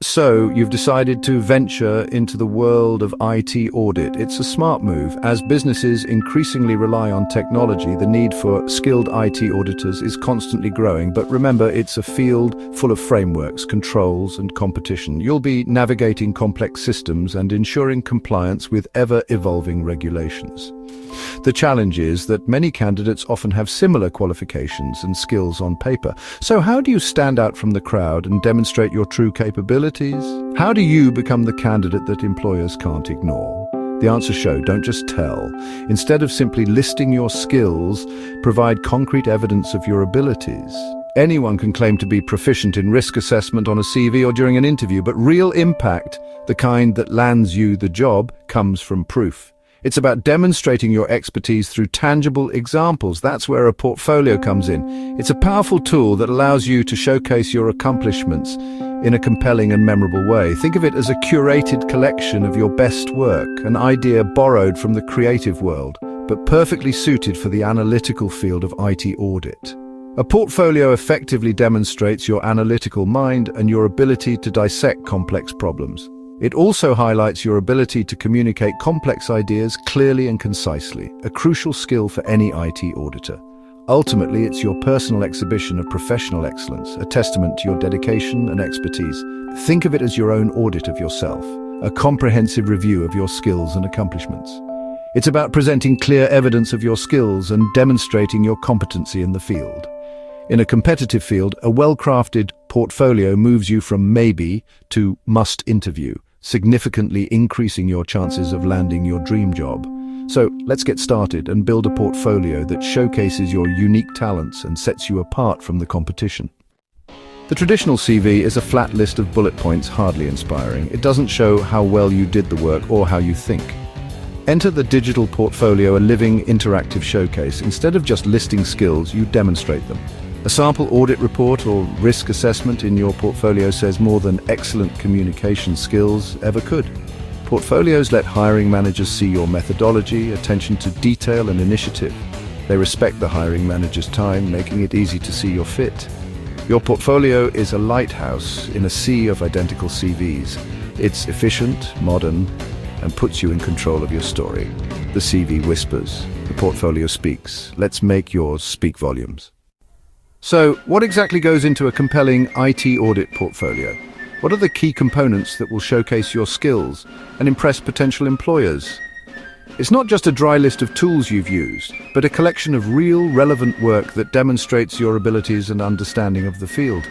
So, you've decided to venture into the world of IT audit. It's a smart move. As businesses increasingly rely on technology, the need for skilled IT auditors is constantly growing. But remember, it's a field full of frameworks, controls, and competition. You'll be navigating complex systems and ensuring compliance with ever-evolving regulations. The challenge is that many candidates often have similar qualifications and skills on paper. So how do you stand out from the crowd and demonstrate your true capabilities? How do you become the candidate that employers can't ignore? The answers show, don't just tell. Instead of simply listing your skills, provide concrete evidence of your abilities. Anyone can claim to be proficient in risk assessment on a CV or during an interview, but real impact, the kind that lands you the job, comes from proof. It's about demonstrating your expertise through tangible examples. That's where a portfolio comes in. It's a powerful tool that allows you to showcase your accomplishments in a compelling and memorable way. Think of it as a curated collection of your best work, an idea borrowed from the creative world, but perfectly suited for the analytical field of IT audit. A portfolio effectively demonstrates your analytical mind and your ability to dissect complex problems. It also highlights your ability to communicate complex ideas clearly and concisely, a crucial skill for any IT auditor. Ultimately, it's your personal exhibition of professional excellence, a testament to your dedication and expertise. Think of it as your own audit of yourself, a comprehensive review of your skills and accomplishments. It's about presenting clear evidence of your skills and demonstrating your competency in the field. In a competitive field, a well-crafted portfolio moves you from maybe to must interview, significantly increasing your chances of landing your dream job. So let's get started and build a portfolio that showcases your unique talents and sets you apart from the competition. The traditional CV is a flat list of bullet points, hardly inspiring. It doesn't show how well you did the work or how you think. Enter the digital portfolio, a living, interactive showcase. Instead of just listing skills, you demonstrate them. A sample audit report or risk assessment in your portfolio says more than excellent communication skills ever could. Portfolios let hiring managers see your methodology, attention to detail, and initiative. They respect the hiring manager's time, making it easy to see your fit. Your portfolio is a lighthouse in a sea of identical CVs. It's efficient, modern, and puts you in control of your story. The CV whispers, the portfolio speaks. Let's make yours speak volumes. So, what exactly goes into a compelling IT audit portfolio? What are the key components that will showcase your skills and impress potential employers? It's not just a dry list of tools you've used, but a collection of real, relevant work that demonstrates your abilities and understanding of the field.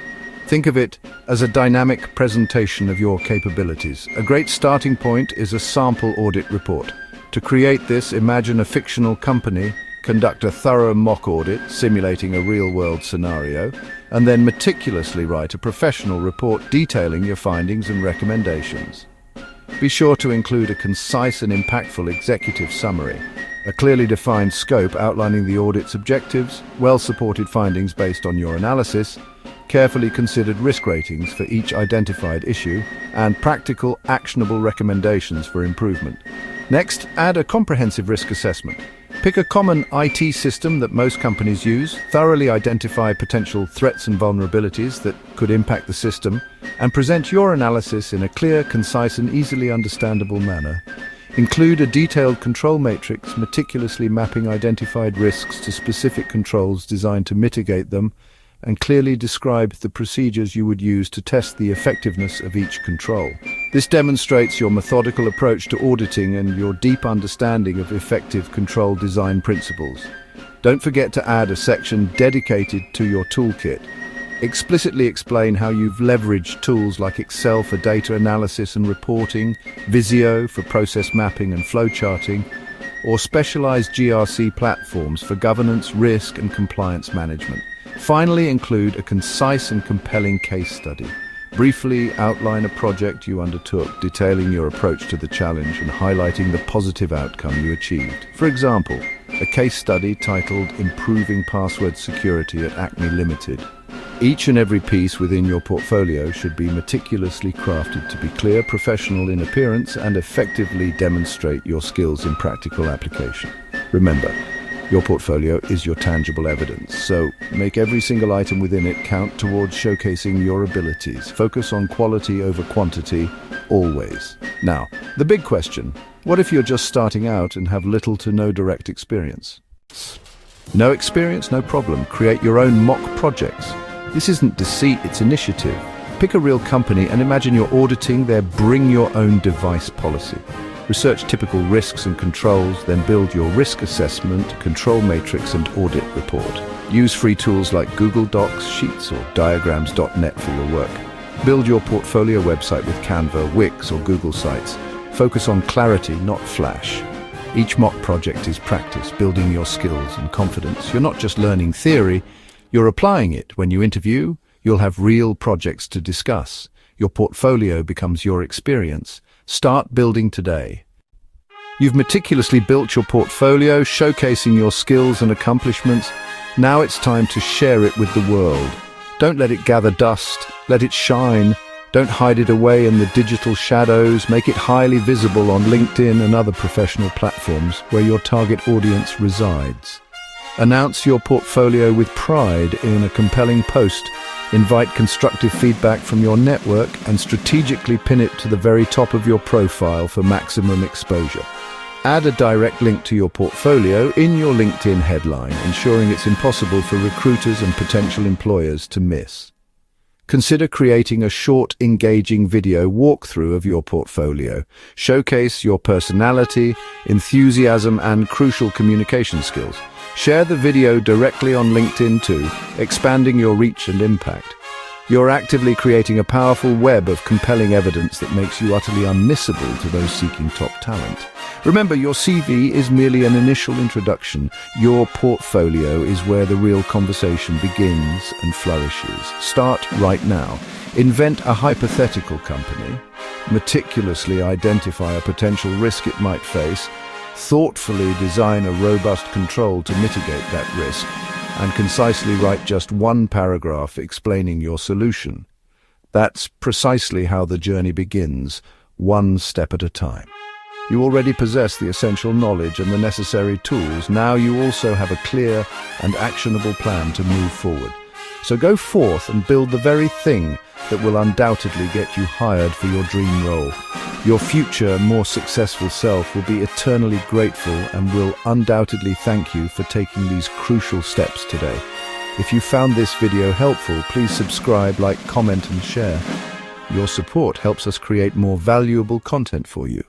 Think of it as a dynamic presentation of your capabilities. A great starting point is a sample audit report. To create this, imagine a fictional company, conduct a thorough mock audit, simulating a real-world scenario, and then meticulously write a professional report detailing your findings and recommendations. Be sure to include a concise and impactful executive summary, a clearly defined scope outlining the audit's objectives, well-supported findings based on your analysis, carefully considered risk ratings for each identified issue, and practical, actionable recommendations for improvement. Next, add a comprehensive risk assessment. Pick a common IT system that most companies use, thoroughly identify potential threats and vulnerabilities that could impact the system, and present your analysis in a clear, concise, and easily understandable manner. Include a detailed control matrix, meticulously mapping identified risks to specific controls designed to mitigate them, and clearly describe the procedures you would use to test the effectiveness of each control. This demonstrates your methodical approach to auditing and your deep understanding of effective control design principles. Don't forget to add a section dedicated to your toolkit. Explicitly explain how you've leveraged tools like Excel for data analysis and reporting, Visio for process mapping and flowcharting, or specialized GRC platforms for governance, risk, and compliance management. Finally, include a concise and compelling case study. Briefly outline a project you undertook, detailing your approach to the challenge and highlighting the positive outcome you achieved. For example, a case study titled Improving Password Security at Acme Limited. Each and every piece within your portfolio should be meticulously crafted to be clear, professional in appearance, and effectively demonstrate your skills in practical application. Remember, Your portfolio is your tangible evidence, so make every single item within it count towards showcasing your abilities. Focus on quality over quantity, always. Now, the big question, what if you're just starting out and have little to no direct experience? No experience, no problem. Create your own mock projects. This isn't deceit, it's initiative. Pick a real company and imagine you're auditing their bring your own device policy. Research typical risks and controls, then build your risk assessment, control matrix and audit report. Use free tools like Google Docs, Sheets or Diagrams.net for your work. Build your portfolio website with Canva, Wix or Google Sites. Focus on clarity, not flash. Each mock project is practice, building your skills and confidence. You're not just learning theory, you're applying it. When you interview, you'll have real projects to discuss. Your portfolio becomes your experience. Start building today. You've meticulously built your portfolio, showcasing your skills and accomplishments. Now it's time to share it with the world. Don't let it gather dust, let it shine. Don't hide it away in the digital shadows. Make it highly visible on LinkedIn and other professional platforms where your target audience resides. Announce your portfolio with pride in a compelling post. Invite constructive feedback from your network and strategically pin it to the very top of your profile for maximum exposure. Add a direct link to your portfolio in your LinkedIn headline, ensuring it's impossible for recruiters and potential employers to miss. Consider creating a short, engaging video walkthrough of your portfolio. Showcase your personality, enthusiasm, and crucial communication skills. Share the video directly on LinkedIn too, expanding your reach and impact. You're actively creating a powerful web of compelling evidence that makes you utterly unmissable to those seeking top talent. Remember, your CV is merely an initial introduction. Your portfolio is where the real conversation begins and flourishes. Start right now. Invent a hypothetical company. Meticulously identify a potential risk it might face. Thoughtfully design a robust control to mitigate that risk, and concisely write just one paragraph explaining your solution. That's precisely how the journey begins, one step at a time. You already possess the essential knowledge and the necessary tools. Now you also have a clear and actionable plan to move forward. So go forth and build the very thing that will undoubtedly get you hired for your dream role. Your future, more successful self will be eternally grateful and will undoubtedly thank you for taking these crucial steps today. If you found this video helpful, please subscribe, like, comment and share. Your support helps us create more valuable content for you.